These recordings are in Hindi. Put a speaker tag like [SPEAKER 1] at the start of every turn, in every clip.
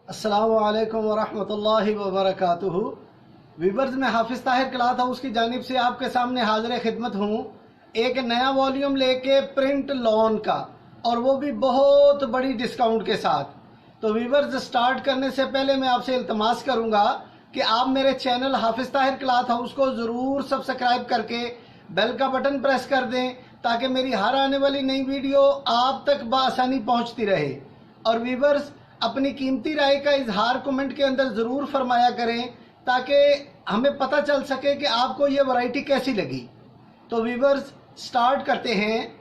[SPEAKER 1] अस्सलामुअलैकुम वरहमतुल्लाहि वबरकातुहू। वीवर्स, मैं हाफिज़ ताहिर क्लॉथ हाउस की जानिब से आपके सामने हाजिर खिदमत हूँ एक नया वॉल्यूम लेके प्रिंट लॉन का, और वो भी बहुत बड़ी डिस्काउंट के साथ। तो वीवर्स, स्टार्ट करने से पहले मैं आपसे इल्तमास करूँगा कि आप मेरे चैनल हाफिज़ ताहिर क्लॉथ हाउस को ज़रूर सब्सक्राइब करके बेल का बटन प्रेस कर दें, ताकि मेरी हर आने वाली नई वीडियो आप तक बआसानी पहुँचती रहे। और वीवर्स, अपनी कीमती राय का इजहार कमेंट के अंदर ज़रूर फरमाया करें, ताकि हमें पता चल सके कि आपको ये वैरायटी कैसी लगी। तो वीवर्स, स्टार्ट करते हैं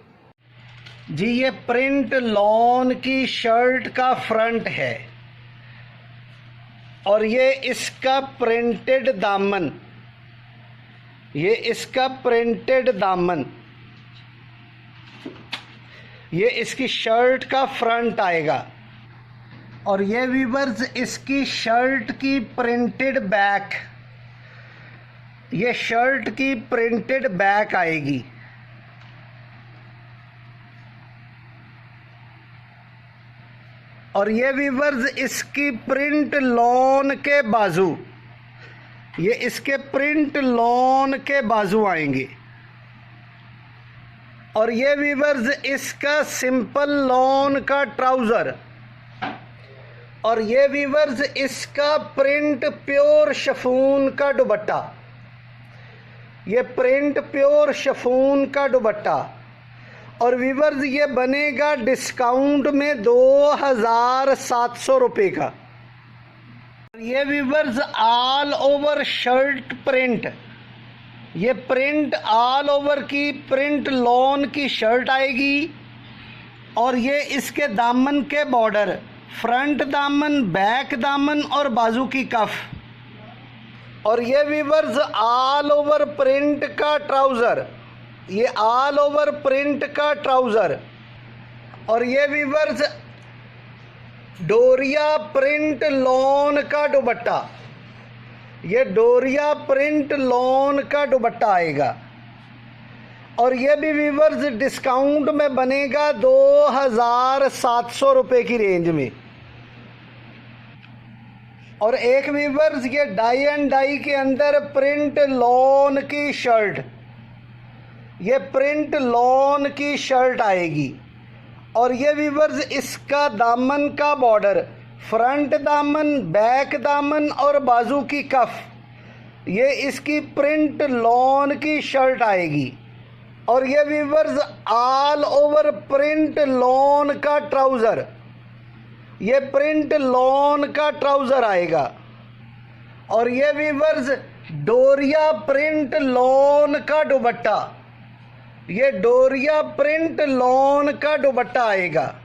[SPEAKER 1] जी। ये प्रिंट लॉन की शर्ट का फ्रंट है और ये इसका प्रिंटेड दामन, ये इसका प्रिंटेड दामन, ये इसकी शर्ट का फ्रंट आएगा। और ये वीवर्स, इसकी शर्ट की प्रिंटेड बैक, ये शर्ट की प्रिंटेड बैक आएगी। और ये वीवर्स, इसकी प्रिंट लॉन के बाजू, ये इसके प्रिंट लॉन के बाजू आएंगे। और ये वीवर्स, इसका सिंपल लॉन का ट्राउज़र। और ये वीवर्स, इसका प्रिंट प्योर शिफॉन का दुपट्टा, ये प्रिंट प्योर शिफॉन का दुपट्टा। और वीवर्स, ये बनेगा डिस्काउंट में 2700 रुपये का। ये weavers, all over shirt print, ये प्रिंट ऑल ओवर की प्रिंट लॉन की शर्ट आएगी। और ये इसके दामन के बॉर्डर, फ्रंट दामन, बैक दामन और बाजू की कफ। और ये वीवर्स, ऑल ओवर प्रिंट का ट्राउज़र, ये ऑल ओवर प्रिंट का ट्राउज़र। और ये वीवर्स, डोरिया प्रिंट लॉन का दुपट्टा, ये डोरिया प्रिंट लॉन का दुपट्टा आएगा। और ये भी वीवर्स, डिस्काउंट में बनेगा 2700 रुपये की रेंज में। और एक वीवर्स, ये डाई एंड डाई के अंदर प्रिंट लॉन की शर्ट, ये प्रिंट लॉन की शर्ट आएगी। और ये वीवर्स, इसका दामन का बॉर्डर, फ्रंट दामन, बैक दामन और बाजू की कफ, ये इसकी प्रिंट लॉन की शर्ट आएगी। और ये weavers, all over print lawn का ट्राउज़र, ये प्रिंट लॉन का ट्राउज़र आएगा। और ये वीवर्स, डोरिया प्रिंट लॉन का दुपट्टा, ये डोरिया प्रिंट लॉन का दुपट्टा आएगा।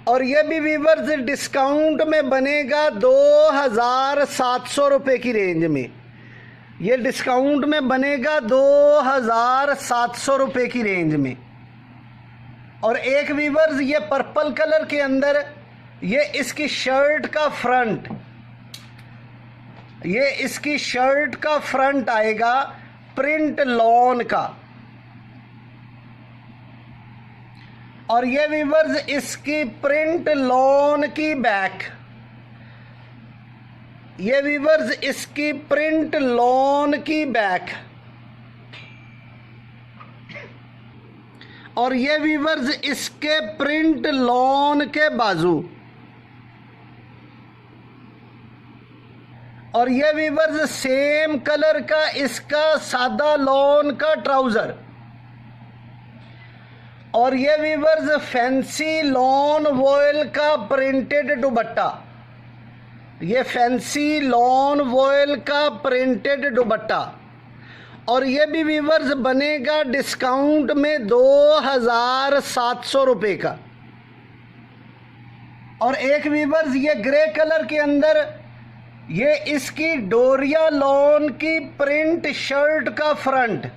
[SPEAKER 1] और ये भी वीवर्स, डिस्काउंट में बनेगा 2700 रुपये की रेंज में। ये डिस्काउंट में बनेगा 2700 रुपये की रेंज में। और एक वीवर्स, ये पर्पल कलर के अंदर, ये इसकी शर्ट का फ्रंट, ये इसकी शर्ट का फ्रंट आएगा प्रिंट लॉन का। और ये वीवर्स, इसकी प्रिंट लॉन की बैक, ये वीवर्स, इसकी प्रिंट लॉन की बैक। और ये वीवर्स, इसके प्रिंट लॉन के बाजू। और ये वीवर्स, सेम कलर का इसका सादा लॉन का ट्राउज़र। और ये वीवर्स, फैंसी लॉन वॉयल का प्रिंटेड दुपट्टा, ये फैंसी लॉन वॉयल का प्रिंटेड दुपट्टा। और ये भी वीवर्स, बनेगा डिस्काउंट में 2700 रुपये का। और एक वीवर्स, ये ग्रे कलर के अंदर, ये इसकी डोरिया लॉन की प्रिंट शर्ट का फ्रंट,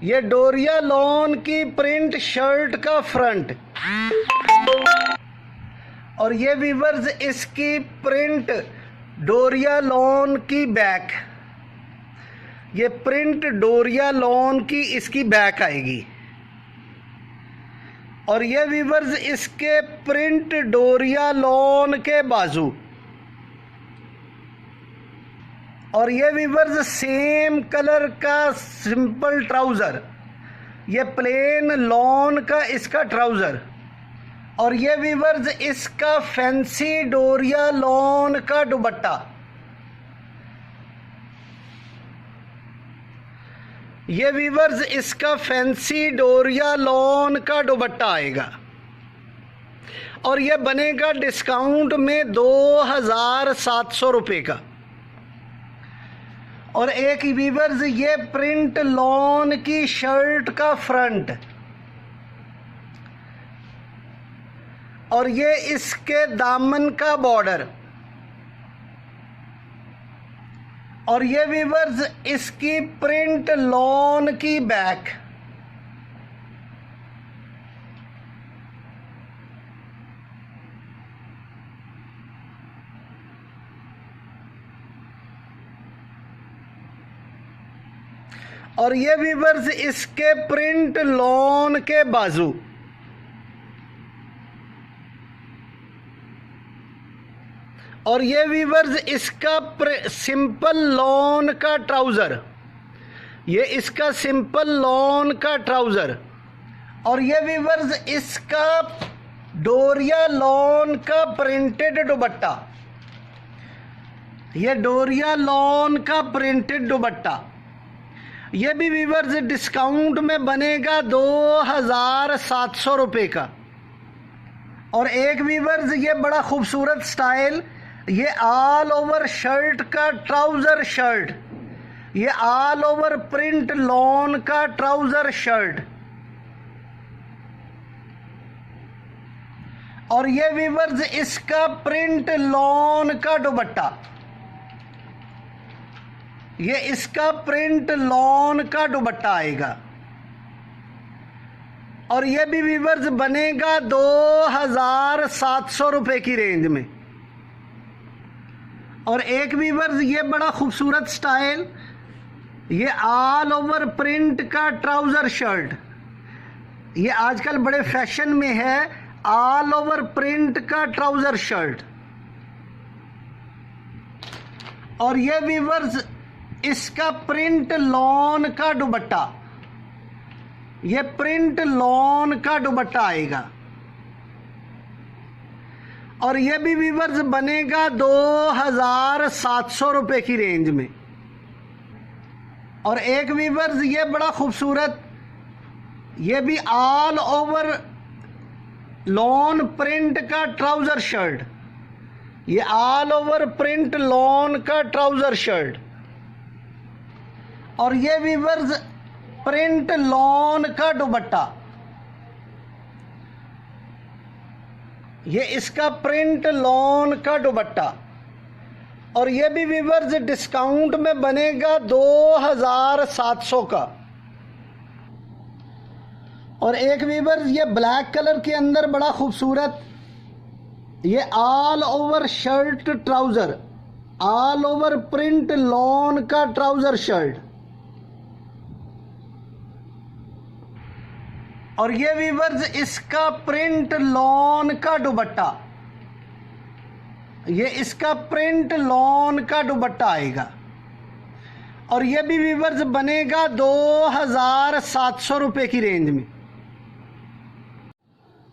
[SPEAKER 1] ये डोरिया लॉन की प्रिंट शर्ट का फ्रंट। और ये वीवर्स, इसकी प्रिंट डोरिया लॉन की बैक, ये प्रिंट डोरिया लॉन की इसकी बैक आएगी। और ये वीवर्स इसके प्रिंट डोरिया लॉन के बाजू, और ये वीवर्स सेम कलर का सिंपल ट्राउज़र, ये प्लेन लॉन का इसका ट्राउज़र, और ये वीवर्स इसका फैंसी डोरिया लॉन का दुपट्टा। ये वीवर्स इसका फैंसी डोरिया लॉन का दुपट्टा आएगा, और ये बनेगा डिस्काउंट में 2700 रुपये का। और एक वीवर्स ये प्रिंट लॉन की शर्ट का फ्रंट, और ये इसके दामन का बॉर्डर, और ये वीवर्स इसकी प्रिंट लॉन की बैक। और ये वीवर्स इसके प्रिंट लॉन के बाजू, और ये वीवर्स इसका सिंपल लॉन का ट्राउज़र, ये इसका सिंपल लॉन का ट्राउज़र, और ये वीवर्स इसका डोरिया लॉन का प्रिंटेड दुपट्टा, ये डोरिया लॉन का प्रिंटेड दुपट्टा। ये भी वीवर्स डिस्काउंट में बनेगा 2700 रुपये का। और एक वीवर्स ये बड़ा खूबसूरत स्टाइल, ये ऑल ओवर शर्ट का ट्राउज़र शर्ट, ये ऑल ओवर प्रिंट लॉन का ट्राउज़र शर्ट, और ये वीवर्स इसका प्रिंट लॉन का दुपट्टा, ये इसका प्रिंट लॉन का दुपट्टा आएगा, और ये भी वीवर्स बनेगा 2700 रुपये की रेंज में। और एक वीवर्स ये बड़ा खूबसूरत स्टाइल, ये ऑल ओवर प्रिंट का ट्राउज़र शर्ट, ये आजकल बड़े फैशन में है, ऑल ओवर प्रिंट का ट्राउज़र शर्ट, और ये वीवर्स इसका प्रिंट लॉन का दुपट्टा, ये प्रिंट लॉन का दुपट्टा आएगा, और ये भी वीवर्स बनेगा 2700 रुपये की रेंज में। और एक वीवर्स ये बड़ा खूबसूरत, ये भी ऑल ओवर लॉन प्रिंट का ट्राउज़र शर्ट, ये ऑल ओवर प्रिंट लॉन का ट्राउज़र शर्ट, और ये वीवर्स प्रिंट लॉन का दुपट्टा, ये इसका प्रिंट लॉन का दुपट्टा, और ये भी वीवर्स डिस्काउंट में बनेगा 2700 का। और एक वीवर्स ये ब्लैक कलर के अंदर बड़ा खूबसूरत, ये all over shirt trouser, all over print lawn का ट्राउज़र शर्ट, और ये वीवर्स इसका प्रिंट लॉन का दुपट्टा, ये इसका प्रिंट लॉन का दुपट्टा आएगा, और ये भी वीवर्स बनेगा 2700 रुपये की रेंज में।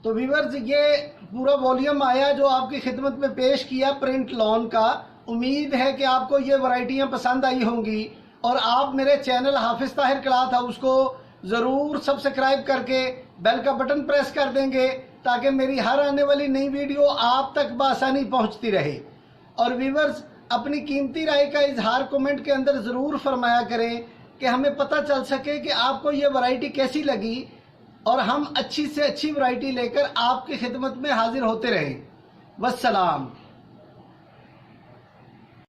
[SPEAKER 1] तो वीवर्स ये पूरा वॉल्यूम आया जो आपकी खिदमत में पेश किया प्रिंट लॉन का। उम्मीद है कि आपको ये वैरायटियाँ पसंद आई होंगी, और आप मेरे चैनल हाफिज ताहिर क्लॉथ हाउस को ज़रूर सब्सक्राइब करके बेल का बटन प्रेस कर देंगे, ताकि मेरी हर आने वाली नई वीडियो आप तक बआसानी पहुंचती रहे। और व्यूवर्स अपनी कीमती राय का इजहार कमेंट के अंदर ज़रूर फरमाया करें कि हमें पता चल सके कि आपको ये वैरायटी कैसी लगी, और हम अच्छी से अच्छी वैरायटी लेकर आपकी खिदमत में हाजिर होते रहें। वस्सलाम।